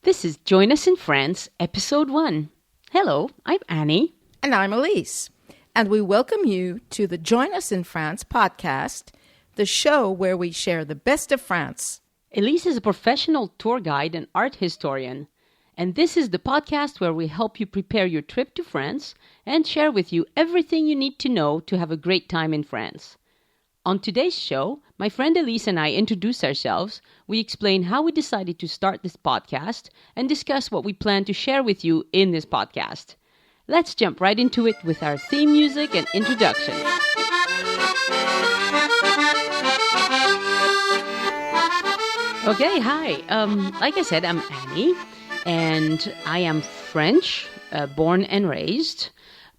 This is Join Us in France, Episode 1. Hello, I'm Annie. And I'm Elise. And we welcome you to the Join Us in France podcast, the show where we share the best of France. Elise is a professional tour guide and art historian. And this is the podcast where we help you prepare your trip to France and share with you everything you need to know to have a great time in France. On today's show, my friend Elise and I introduce ourselves, we explain how we decided to start this podcast, and discuss what we plan to share with you in this podcast. Let's jump right into it with our theme music and introduction. Okay, hi. Like I said, I'm Annie, and I am French, born and raised.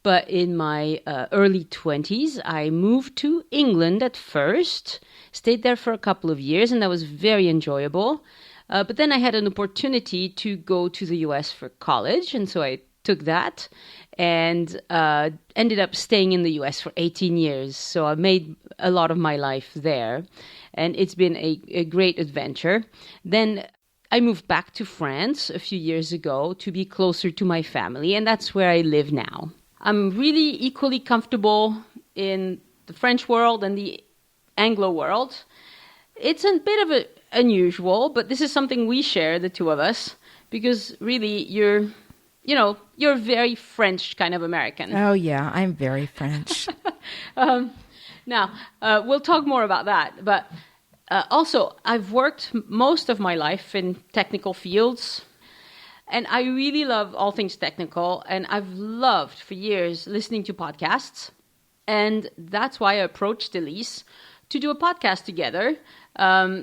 But in my early 20s, I moved to England at first, stayed there for a couple of years, and that was very enjoyable. But then I had an opportunity to go to the US for college, and so I took that and ended up staying in the US for 18 years. So I made a lot of my life there, and it's been a great adventure. Then I moved back to France a few years ago to be closer to my family, and that's where I live now. I'm really equally comfortable in the French world and the Anglo world. It's a bit of unusual, but this is something we share, the two of us, because really you're a very French kind of American. Oh, yeah, I'm very French. Now, we'll talk more about that. But also, I've worked most of my life in technical fields. And I really love all things technical, and I've loved for years listening to podcasts. And that's why I approached Elise to do a podcast together,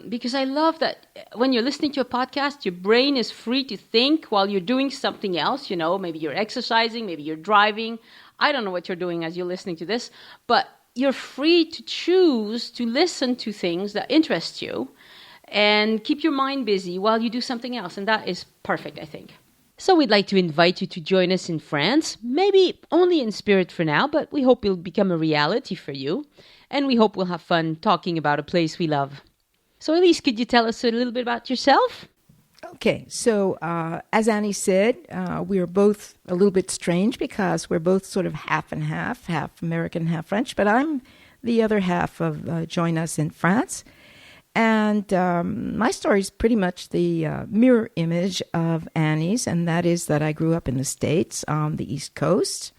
because I love that when you're listening to a podcast, your brain is free to think while you're doing something else. You know, maybe you're exercising, maybe you're driving. I don't know what you're doing as you're listening to this, but you're free to choose to listen to things that interest you and keep your mind busy while you do something else. And that is perfect, I think. So we'd like to invite you to join us in France, maybe only in spirit for now, but we hope it'll become a reality for you. And we hope we'll have fun talking about a place we love. So Elise, could you tell us a little bit about yourself? Okay, so as Annie said, we are both a little bit strange because we're both sort of half and half American, half French, but I'm the other half of Join Us in France. And my story is pretty much the mirror image of Annie's, and that is that I grew up in the States on the East Coast,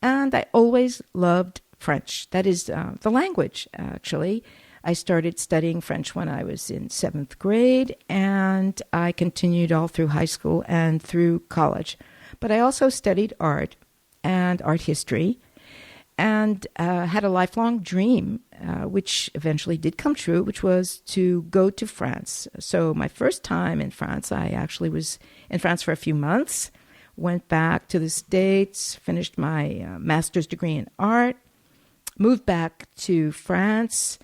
and I always loved French. That is the language, actually. I started studying French when I was in 7th grade, and I continued all through high school and through college. But I also studied art and art history, and had a lifelong dream, which eventually did come true, which was to go to France. So my first time in France, I actually was in France for a few months, went back to the States, finished my master's degree in art, moved back to France,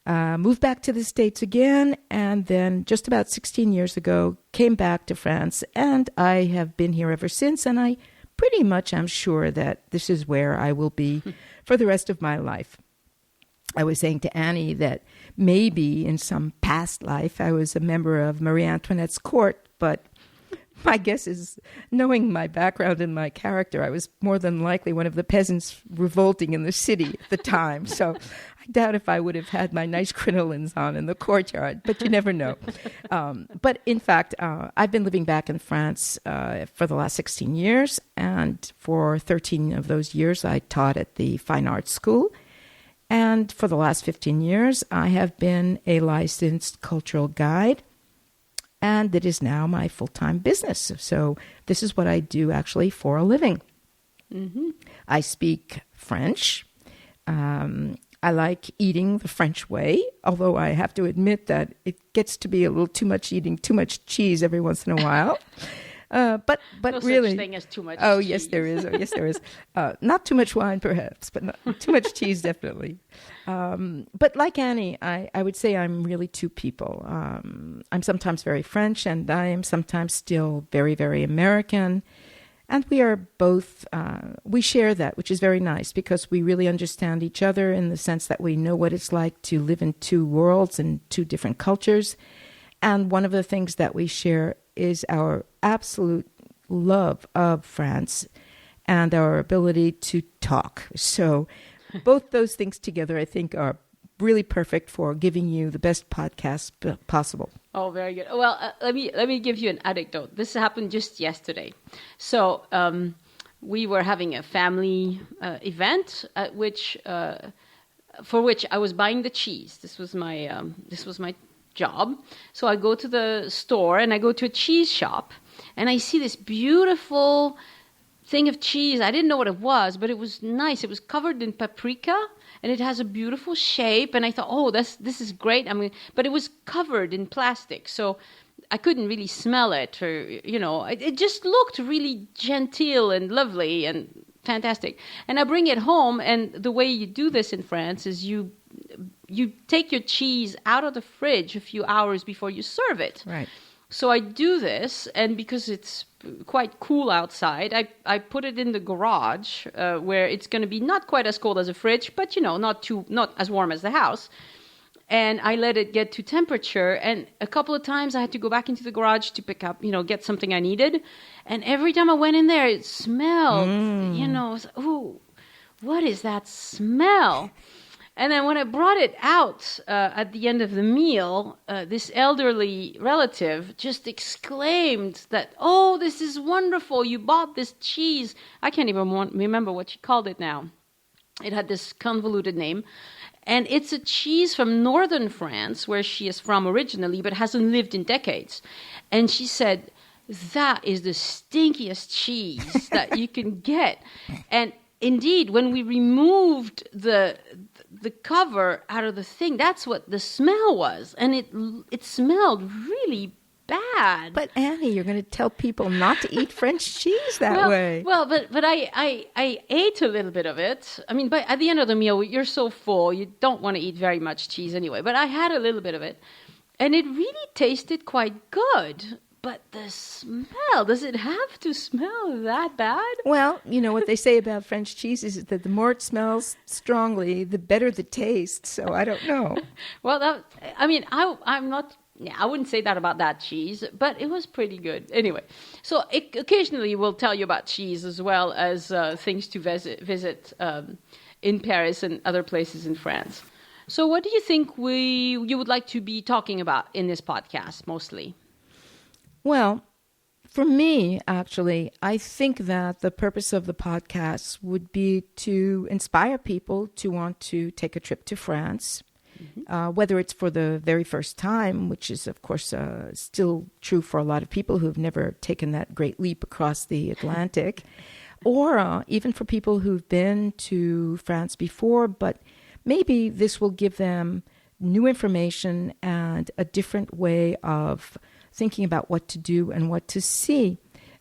moved back to the States again, and then just about 16 years ago, came back to France, and I have been here ever since, and I pretty much I'm sure that this is where I will be for the rest of my life. I was saying to Annie that maybe in some past life I was a member of Marie Antoinette's court, but my guess is, knowing my background and my character, I was more than likely one of the peasants revolting in the city at the time. So I doubt if I would have had my nice crinolines on in the courtyard, but you never know. But in fact, I've been living back in France for the last 16 years, and for 13 of those years, I taught at the Fine Arts School. And for the last 15 years, I have been a licensed cultural guide, and it is now my full-time business. So this is what I do actually for a living. Mm-hmm. I speak French. I like eating the French way, although I have to admit that it gets to be a little too much eating too much cheese every once in a while. But no really, such thing as too much oh cheese. Yes there is. Oh yes there is. Not too much wine perhaps, but not too much cheese definitely. But like Annie, I would say I'm really two people. I'm sometimes very French, and I am sometimes still very, very American. And we are both, we share that, which is very nice because we really understand each other in the sense that we know what it's like to live in two worlds and two different cultures. And one of the things that we share is our absolute love of France and our ability to talk. So both those things together, I think, are really perfect for giving you the best podcast possible. Oh, very good. Well, let me give you an anecdote. This happened just yesterday. So we were having a family event at which for which I was buying the cheese. This was my job. So I go to the store and I go to a cheese shop and I see this beautiful thing of cheese. I didn't know what it was, but it was nice. It was covered in paprika and it has a beautiful shape. And I thought, oh, this is great. But it was covered in plastic, so I couldn't really smell it, or it just looked really genteel and lovely and fantastic. And I bring it home, and the way you do this in France is you take your cheese out of the fridge a few hours before you serve it. Right. So I do this, and because it's quite cool outside, I put it in the garage where it's going to be not quite as cold as a fridge, but not as warm as the house. And I let it get to temperature. And a couple of times I had to go back into the garage to pick up, get something I needed. And every time I went in there, it smelled, ooh, what is that smell? And then when I brought it out at the end of the meal, this elderly relative just exclaimed that, oh, this is wonderful. You bought this cheese. I can't even remember what she called it now. It had this convoluted name. And it's a cheese from northern France, where she is from originally, but hasn't lived in decades. And she said, that is the stinkiest cheese that you can get. And indeed, when we removed the cover out of the thing, that's what the smell was. And it smelled really bad. But Annie, you're going to tell people not to eat French cheese that way. Well, but I ate a little bit of it. But at the end of the meal, you're so full, you don't want to eat very much cheese anyway. But I had a little bit of it, and it really tasted quite good. But the smell, does it have to smell that bad? Well, what they say about French cheese is that the more it smells strongly, the better the taste. So I don't know. Well, I'm not... Yeah, I wouldn't say that about that cheese, but it was pretty good. Anyway, so occasionally we'll tell you about cheese as well as things to visit in Paris and other places in France. So what do you think you would like to be talking about in this podcast mostly? Well, for me, actually, I think that the purpose of the podcast would be to inspire people to want to take a trip to France. Whether it's for the very first time, which is, of course, still true for a lot of people who've never taken that great leap across the Atlantic, or even for people who've been to France before, but maybe this will give them new information and a different way of thinking about what to do and what to see.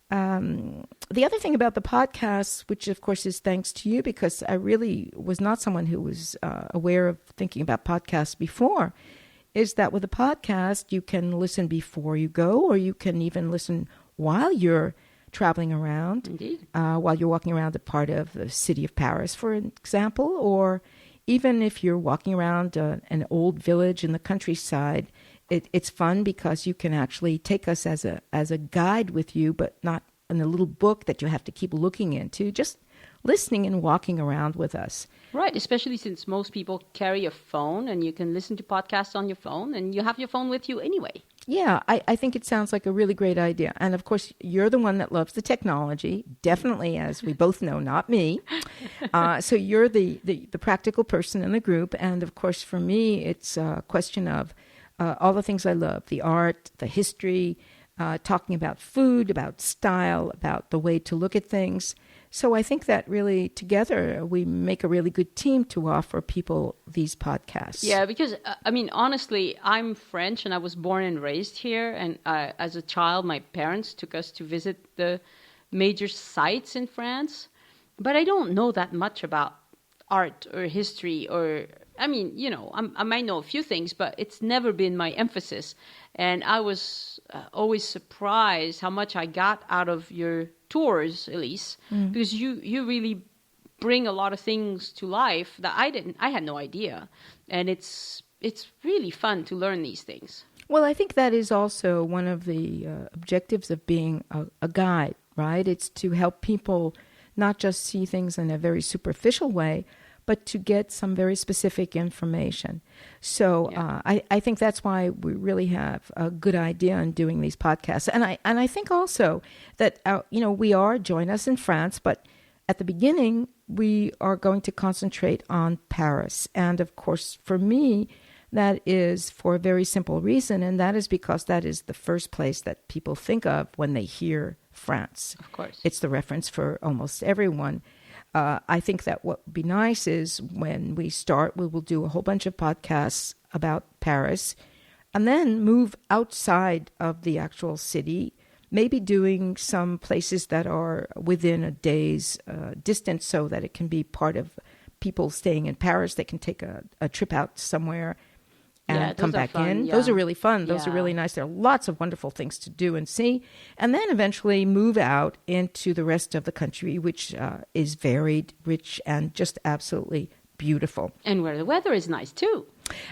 The other thing about the podcast, which of course is thanks to you, because I really was not someone who was aware of thinking about podcasts before, is that with a podcast, you can listen before you go, or you can even listen while you're traveling around. Indeed. While you're walking around a part of the city of Paris, for example, or even if you're walking around an old village in the countryside. It's fun because you can actually take us as a guide with you, but not in a little book that you have to keep looking into, just listening and walking around with us. Right, especially since most people carry a phone and you can listen to podcasts on your phone and you have your phone with you anyway. Yeah, I think it sounds like a really great idea. And of course, you're the one that loves the technology, definitely, as we both know, not me. So you're the practical person in the group. And of course, for me, it's a question of all the things I love, the art, the history, talking about food, about style, about the way to look at things. So I think that really together we make a really good team to offer people these podcasts. Yeah, because, honestly, I'm French and I was born and raised here. And as a child, my parents took us to visit the major sites in France. But I don't know that much about art or history or... I might know a few things, but it's never been my emphasis. And I was always surprised how much I got out of your tours, Elise, because you really bring a lot of things to life that I had no idea. And it's really fun to learn these things. Well, I think that is also one of the objectives of being a guide, right? It's to help people not just see things in a very superficial way, but to get some very specific information. So I think that's why we really have a good idea in doing these podcasts. And I think also that, we are, join us in France, but at the beginning, we are going to concentrate on Paris. And of course, for me, that is for a very simple reason, and that is because that is the first place that people think of when they hear France. Of course. It's the reference for almost everyone. I think that what would be nice is when we start, we will do a whole bunch of podcasts about Paris and then move outside of the actual city, maybe doing some places that are within a day's distance so that it can be part of people staying in Paris. They can take a trip out somewhere and come back in. Those are really fun. Those are really nice. There are lots of wonderful things to do and see. And then eventually move out into the rest of the country, which is varied, rich, and just absolutely beautiful. And where the weather is nice, too.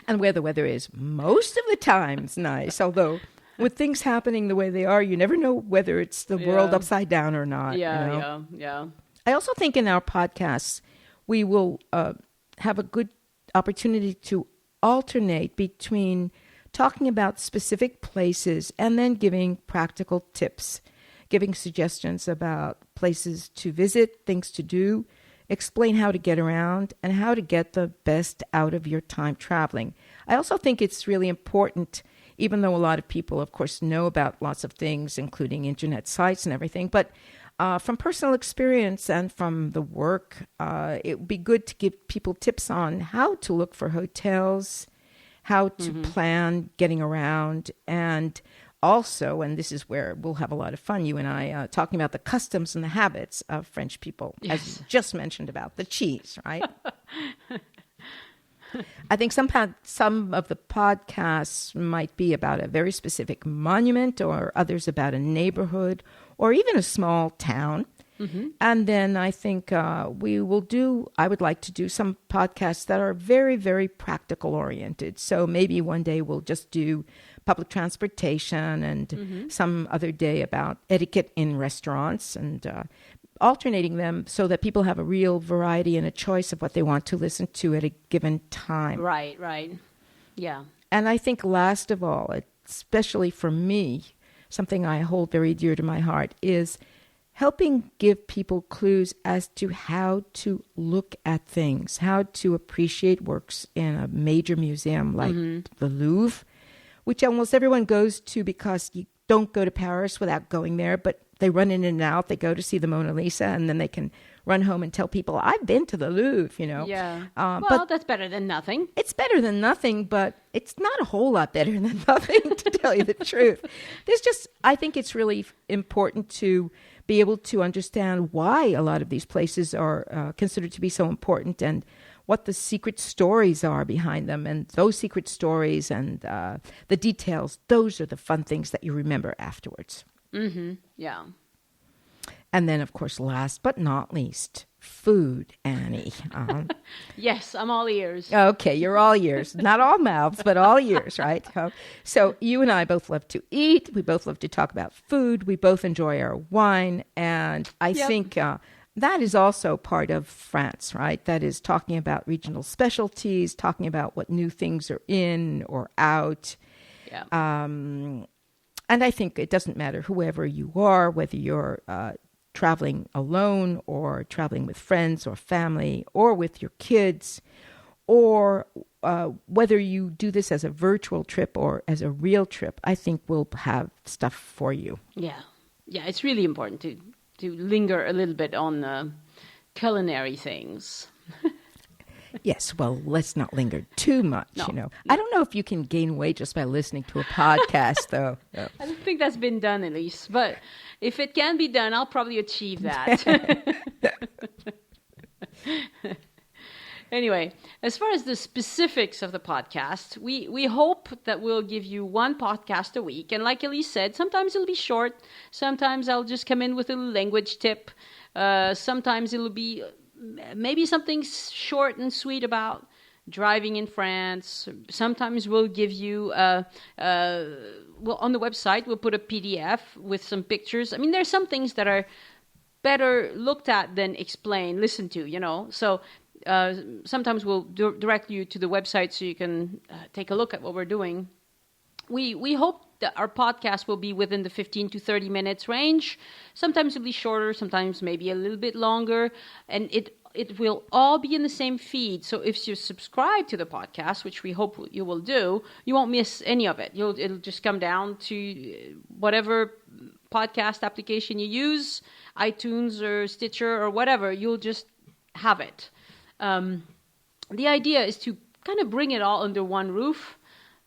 And where the weather is most of the times nice, although with things happening the way they are, you never know whether it's the world upside down or not. Yeah. I also think in our podcasts, we will have a good opportunity to alternate between talking about specific places and then giving practical tips, giving suggestions about places to visit, things to do, explain how to get around, and how to get the best out of your time traveling. I also think it's really important, even though a lot of people, of course, know about lots of things, including internet sites and everything, but from personal experience and from the work, it would be good to give people tips on how to look for hotels, how to plan getting around, and also, and this is where we'll have a lot of fun, you and I, talking about the customs and the habits of French people, as you just mentioned about the cheese, right? I think some of the podcasts might be about a very specific monument or others about a neighborhood or even a small town. Mm-hmm. And then I think I would like to do some podcasts that are very, very practical oriented. So maybe one day we'll just do public transportation and some other day about etiquette in restaurants and alternating them so that people have a real variety and a choice of what they want to listen to at a given time. Right. Yeah. And I think last of all, especially for me, something I hold very dear to my heart is helping give people clues as to how to look at things, how to appreciate works in a major museum like the Louvre, which almost everyone goes to because you don't go to Paris without going there, but they run in and out. They go to see the Mona Lisa, and then they can run home and tell people, I've been to the Louvre, Yeah. But that's better than nothing. It's better than nothing, but it's not a whole lot better than nothing, to tell you the truth. I think it's really important to be able to understand why a lot of these places are considered to be so important and what the secret stories are behind them. And those secret stories and the details, those are the fun things that you remember afterwards. Mm-hmm. Yeah. And then, of course, last but not least, food, Annie. Yes, I'm all ears. Okay, you're all ears. Not all mouths, but all ears, right? So you and I both love to eat. We both love to talk about food. We both enjoy our wine. And I think that is also part of France, right? That is talking about regional specialties, talking about what new things are in or out. Yeah. And I think it doesn't matter whoever you are, whether you're traveling alone or traveling with friends or family or with your kids, or whether you do this as a virtual trip or as a real trip, I think we'll have stuff for you. Yeah. It's really important to linger a little bit on culinary things. Yes, well, let's not linger too much, No. I don't know if you can gain weight just by listening to a podcast, though. No. I don't think that's been done, Elise. But if it can be done, I'll probably achieve that. Anyway, as far as the specifics of the podcast, we hope that we'll give you one podcast a week. And like Elise said, sometimes it'll be short. Sometimes I'll just come in with a language tip. Sometimes it'll be maybe something short and sweet about driving in France. Sometimes we'll give you, well, on the website, we'll put a PDF with some pictures. I mean, there's some things that are better looked at than explained, listened to, So sometimes we'll direct you to the website so you can take a look at what we're doing. We hope that our podcast will be within the 15 to 30 minutes range. Sometimes it'll be shorter, sometimes maybe a little bit longer. And it will all be in the same feed. So if you subscribe to the podcast, which we hope you will do, you won't miss any of it. It'll just come down to whatever podcast application you use, iTunes or Stitcher or whatever. You'll just have it. The idea is to kind of bring it all under one roof.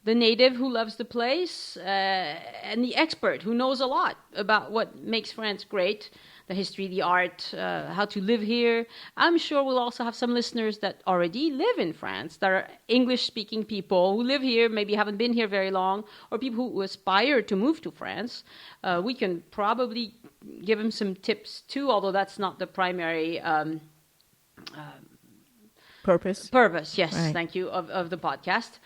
The native who loves the place and the expert who knows a lot about what makes France great, the history, the art, how to live here. I'm sure we'll also have some listeners that already live in France, that are English-speaking people who live here, maybe haven't been here very long, or people who aspire to move to France. We can probably give them some tips too, although that's not the primary Purpose, yes, right. Thank you, of the podcast.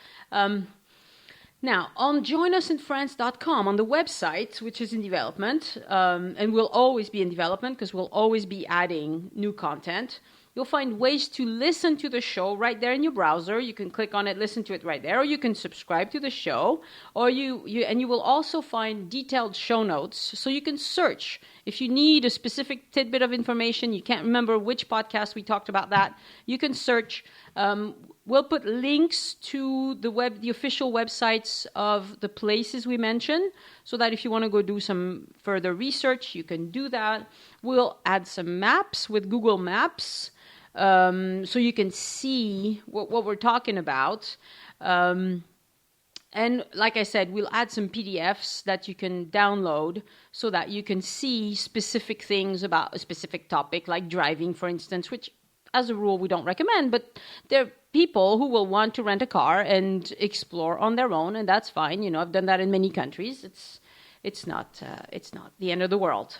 Now, on joinusinfrance.com, on the website, which is in development, and will always be in development because we'll always be adding new content, you'll find ways to listen to the show right there in your browser. You can click on it, listen to it right there, or you can subscribe to the show, or you will also find detailed show notes, so you can search. If you need a specific tidbit of information, you can't remember which podcast we talked about that, you can search. We'll put links to the official websites of the places we mentioned, so that if you want to go do some further research, you can do that. We'll add some maps with Google Maps, so you can see what we're talking about. And like I said, we'll add some PDFs that you can download so that you can see specific things about a specific topic, like driving, for instance, which as a rule we don't recommend, but there are people who will want to rent a car and explore on their own, and that's fine. I've done that in many countries. It's not the end of the world.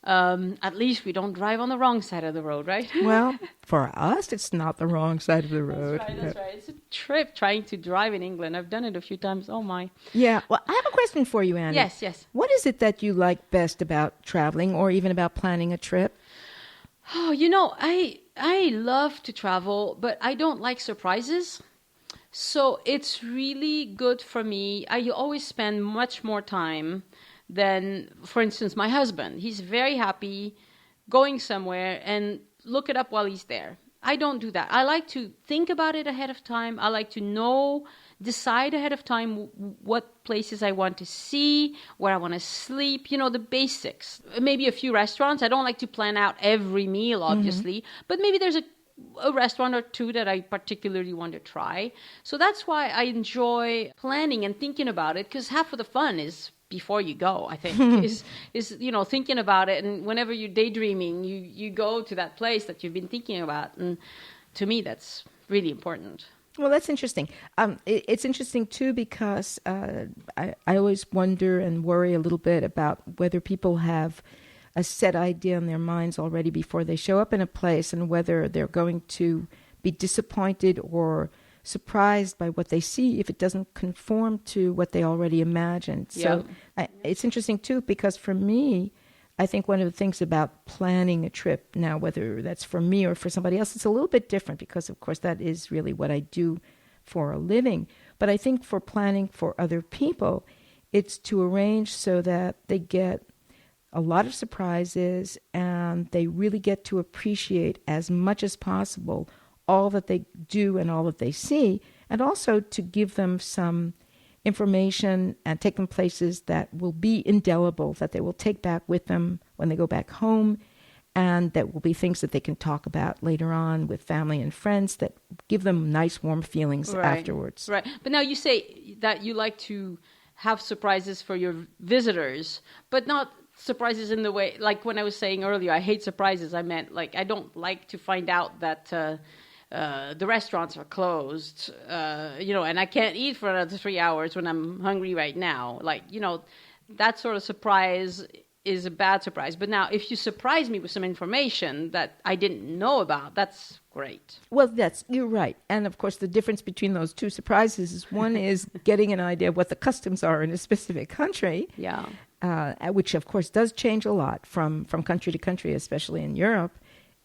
At least we don't drive on the wrong side of the road, right? Well, for us, it's not the wrong side of the road. That's right. It's a trip trying to drive in England. I've done it a few times. Oh, my. Yeah. Well, I have a question for you, Annie. Yes. What is it that you like best about traveling or even about planning a trip? Oh, I love to travel, but I don't like surprises. So it's really good for me. I always spend much more time than, for instance, my husband. He's very happy going somewhere and look it up while he's there. I don't do that. I like to think about it ahead of time. I like to decide ahead of time what places I want to see, where I want to sleep, the basics. Maybe a few restaurants. I don't like to plan out every meal, obviously, but maybe there's a restaurant or two that I particularly want to try. So that's why I enjoy planning and thinking about it, because half of the fun is before you go, I think, is thinking about it. And whenever you're daydreaming, you go to that place that you've been thinking about. And to me, that's really important. Well, that's interesting. It's interesting, too, because I always wonder and worry a little bit about whether people have a set idea in their minds already before they show up in a place, and whether they're going to be disappointed or surprised by what they see if it doesn't conform to what they already imagined. So it's interesting, too, because for me, I think one of the things about planning a trip, now whether that's for me or for somebody else, it's a little bit different because, of course, that is really what I do for a living. But I think for planning for other people, it's to arrange so that they get a lot of surprises and they really get to appreciate as much as possible all that they do and all that they see, and also to give them some information and take them places that will be indelible, that they will take back with them when they go back home, and that will be things that they can talk about later on with family and friends that give them nice, warm feelings afterwards. Right. But now you say that you like to have surprises for your visitors, but not surprises in the way, like when I was saying earlier, I hate surprises. I meant, like, I don't like to find out that the restaurants are closed, and I can't eat for another 3 hours when I'm hungry right now. Like, that sort of surprise is a bad surprise. But now, if you surprise me with some information that I didn't know about, that's great. Well, you're right. And of course, the difference between those two surprises is one is getting an idea of what the customs are in a specific country. Yeah. Which of course does change a lot from country to country, especially in Europe.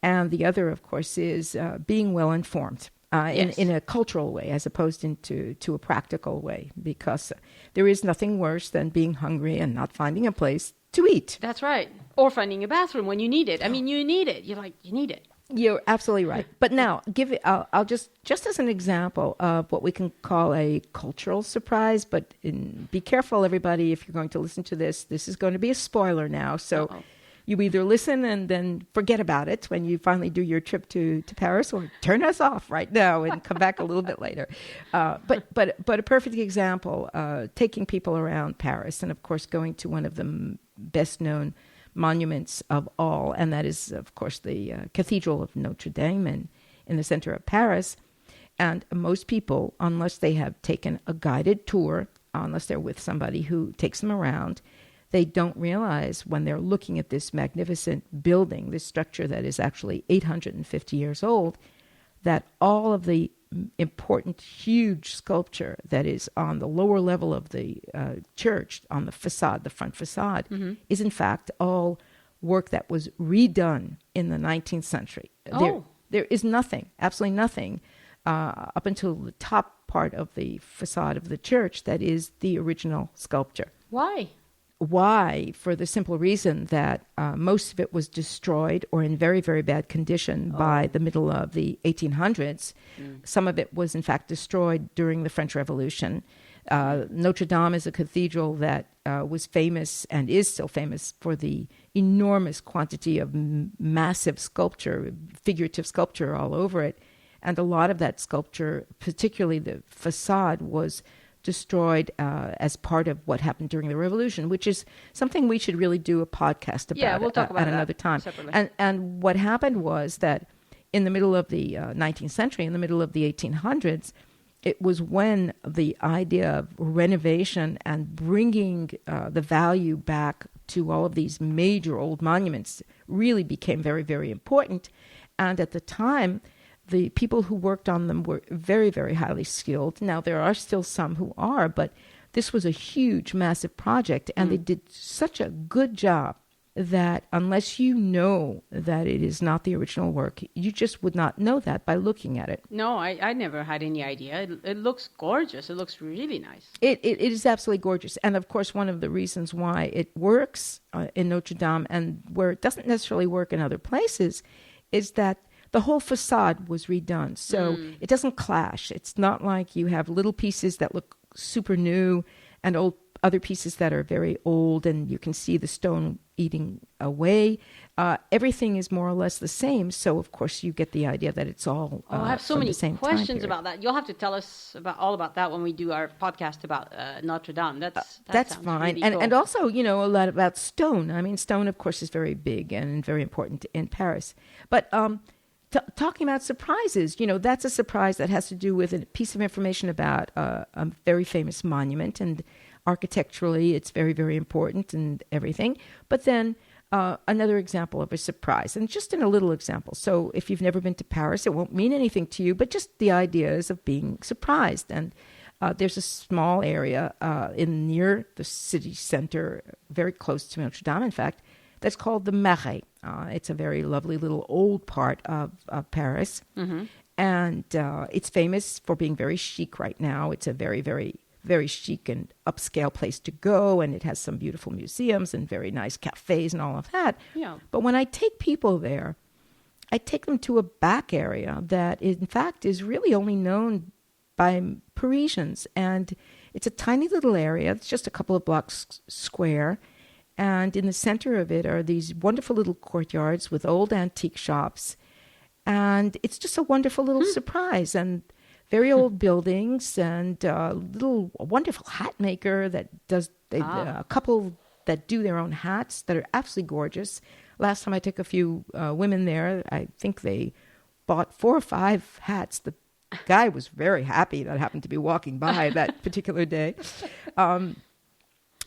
And the other, of course, is being well informed in a cultural way as opposed to a practical way, because there is nothing worse than being hungry and not finding a place to eat. That's right. Or finding a bathroom when you need it. I mean, you need it. You need it. You're absolutely right. But now, I'll just as an example of what we can call a cultural surprise, but be careful, everybody, if you're going to listen to this. This is going to be a spoiler now. So Uh-oh. You either listen and then forget about it when you finally do your trip to Paris, or turn us off right now and come back a little bit later. But a perfect example, taking people around Paris, and of course going to one of the best known monuments of all, and that is, of course, the Cathedral of Notre Dame in the center of Paris. And most people, unless they have taken a guided tour, unless they're with somebody who takes them around, they don't realize when they're looking at this magnificent building, this structure that is actually 850 years old, that all of the important, huge sculpture that is on the lower level of the church, on the facade, the front facade, is in fact all work that was redone in the 19th century. Oh. There is nothing, absolutely nothing, up until the top part of the facade of the church that is the original sculpture. Why? Why? For the simple reason that most of it was destroyed or in very, very bad condition by the middle of the 1800s. Some of it was, in fact, destroyed during the French Revolution. Notre Dame is a cathedral that was famous and is still famous for the enormous quantity of massive sculpture, figurative sculpture all over it. And a lot of that sculpture, particularly the facade, was destroyed as part of what happened during the Revolution, which is something we should really do a podcast about. Yeah, we'll talk about at that another time. Separately. And what happened was that in the middle of the 19th century, in the middle of the 1800s, it was when the idea of renovation and bringing the value back to all of these major old monuments really became very, very important. And at the time, the people who worked on them were very, very highly skilled. Now, there are still some who are, but this was a huge, massive project, and they did such a good job that unless you know that it is not the original work, you just would not know that by looking at it. No, I never had any idea. It looks gorgeous. It looks really nice. It is absolutely gorgeous. And, of course, one of the reasons why it works in Notre Dame and where it doesn't necessarily work in other places is that the whole facade was redone, so it doesn't clash. It's not like you have little pieces that look super new and other pieces that are very old, and you can see the stone eating away. Everything is more or less the same, so of course you get the idea that it's all I have so from many the same questions about that. You'll have to tell us all about that when we do our podcast about Notre Dame. That That's sounds fine. really And cool. and also, a lot about stone. I mean, stone, of course, is very big and very important in Paris. But talking about surprises, that's a surprise that has to do with a piece of information about a very famous monument, and architecturally it's very, very important and everything. But then another example of a surprise, and just in a little example. So if you've never been to Paris, it won't mean anything to you, but just the ideas of being surprised. And there's a small area near the city center, very close to Notre Dame, in fact, that's called the Marais. It's a very lovely little old part of Paris. And it's famous for being very chic right now. It's a very, very, very chic and upscale place to go, and it has some beautiful museums and very nice cafes and all of that. Yeah. But when I take people there, I take them to a back area that, in fact, is really only known by Parisians. And it's a tiny little area. It's just a couple of blocks square. And in the center of it are these wonderful little courtyards with old antique shops. And it's just a wonderful little surprise. And very old buildings and a wonderful hat maker that does a couple that do their own hats that are absolutely gorgeous. Last time I took a few women there, I think they bought 4 or 5 hats. The guy was very happy that I happened to be walking by that particular day.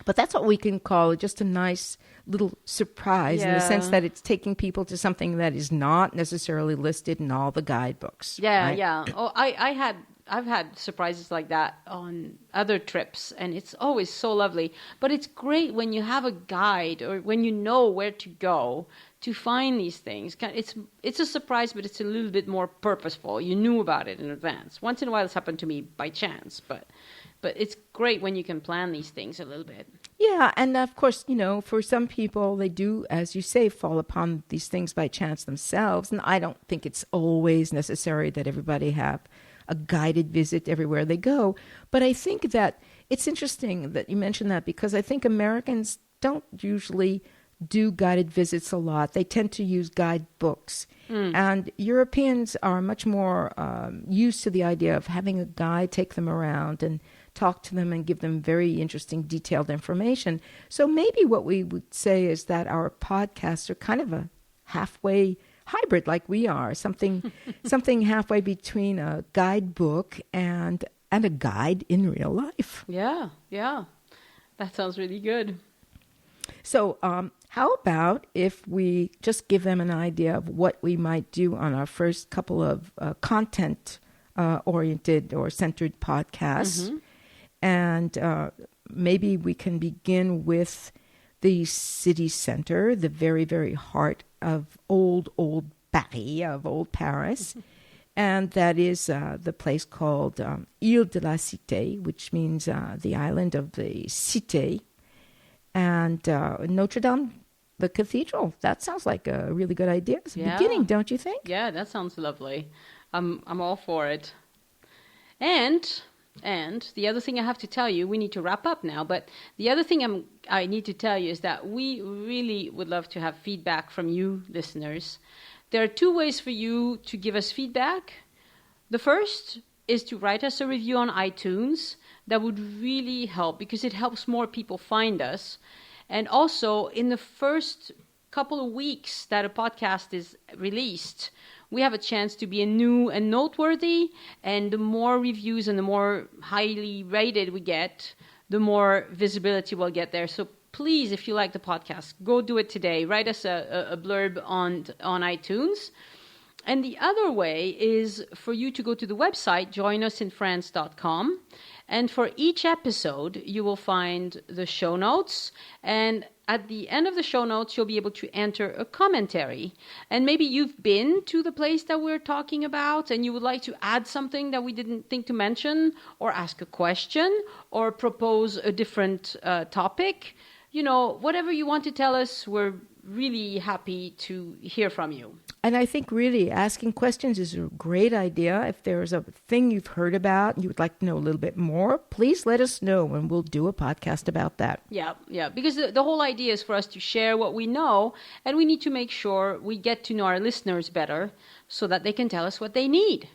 But that's what we can call just a nice little surprise in the sense that it's taking people to something that is not necessarily listed in all the guidebooks. Yeah, right? yeah. Oh, I've had surprises like that on other trips, and it's always so lovely. But it's great when you have a guide or when you know where to go to find these things. It's a surprise, but it's a little bit more purposeful. You knew about it in advance. Once in a while, it's happened to me by chance, but it's great when you can plan these things a little bit. Yeah, and of course, for some people, they do, as you say, fall upon these things by chance themselves. And I don't think it's always necessary that everybody have a guided visit everywhere they go. But I think that it's interesting that you mentioned that, because I think Americans don't usually do guided visits a lot. They tend to use guidebooks. And Europeans are much more used to the idea of having a guide take them around and talk to them and give them very interesting, detailed information. So maybe what we would say is that our podcasts are kind of a halfway hybrid, like we are, something halfway between a guidebook and a guide in real life. Yeah. That sounds really good. So how about if we just give them an idea of what we might do on our first couple of content-oriented or centered podcasts? And maybe we can begin with the city center, the very, very heart of old Paris, of old Paris. And that is the place called Île de la Cité, which means the island of the Cité. And Notre Dame, the cathedral. That sounds like a really good idea. It's a beginning, don't you think? Yeah, that sounds lovely. I'm all for it. And the other thing I have to tell you, we need to wrap up now, but the other thing I need to tell you is that we really would love to have feedback from you listeners. There are two ways for you to give us feedback. The first is to write us a review on iTunes. That would really help because it helps more people find us. And also, in the first couple of weeks that a podcast is released, we have a chance to be new and noteworthy. And the more reviews and the more highly rated we get, the more visibility we'll get there. So please, if you like the podcast, go do it today. Write us a blurb on iTunes. And the other way is for you to go to the website, joinusinfrance.com. And for each episode, you will find the show notes. And at the end of the show notes, you'll be able to enter a commentary. And maybe you've been to the place that we're talking about and you would like to add something that we didn't think to mention, or ask a question, or propose a different topic. Whatever you want to tell us, we're really happy to hear from you. And I think really asking questions is a great idea. If there's a thing you've heard about and you would like to know a little bit more, please let us know and we'll do a podcast about that. Yeah. Because the whole idea is for us to share what we know, and we need to make sure we get to know our listeners better so that they can tell us what they need.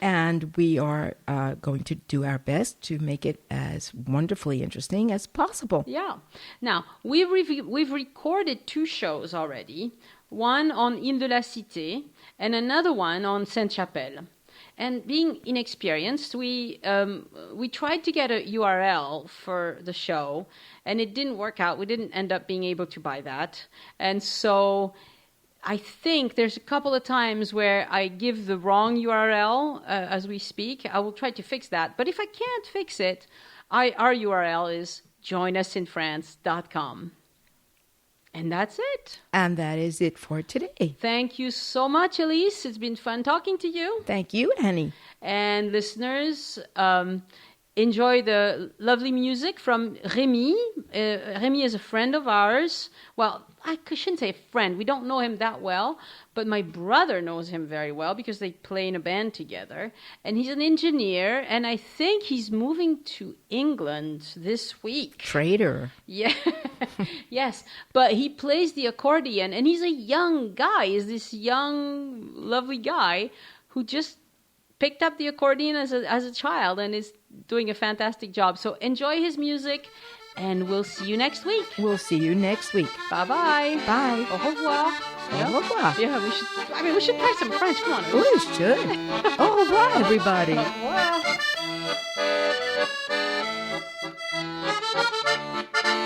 And we are going to do our best to make it as wonderfully interesting as possible. Yeah. Now, we've recorded 2 shows already. One on Île de la Cité and another one on Sainte-Chapelle. And being inexperienced, we tried to get a URL for the show, and it didn't work out. We didn't end up being able to buy that. And so I think there's a couple of times where I give the wrong URL as we speak. I will try to fix that. But if I can't fix it, our URL is joinusinfrance.com. And that's it. And that is it for today. Thank you so much, Elise. It's been fun talking to you. Thank you, Annie. And listeners, enjoy the lovely music from Rémi. Rémi is a friend of ours. Well, I shouldn't say friend. We don't know him that well, but my brother knows him very well because they play in a band together. And he's an engineer, and I think he's moving to England this week. Traitor. Yeah. Yes, but he plays the accordion, and he's a young guy. He's this young, lovely guy who just picked up the accordion as a child and is doing a fantastic job. So enjoy his music, and we'll see you next week. We'll see you next week. Bye-bye. Bye. Au revoir. Au revoir. Yeah, we should try some French. Come on. We should. Au revoir, everybody. Au revoir.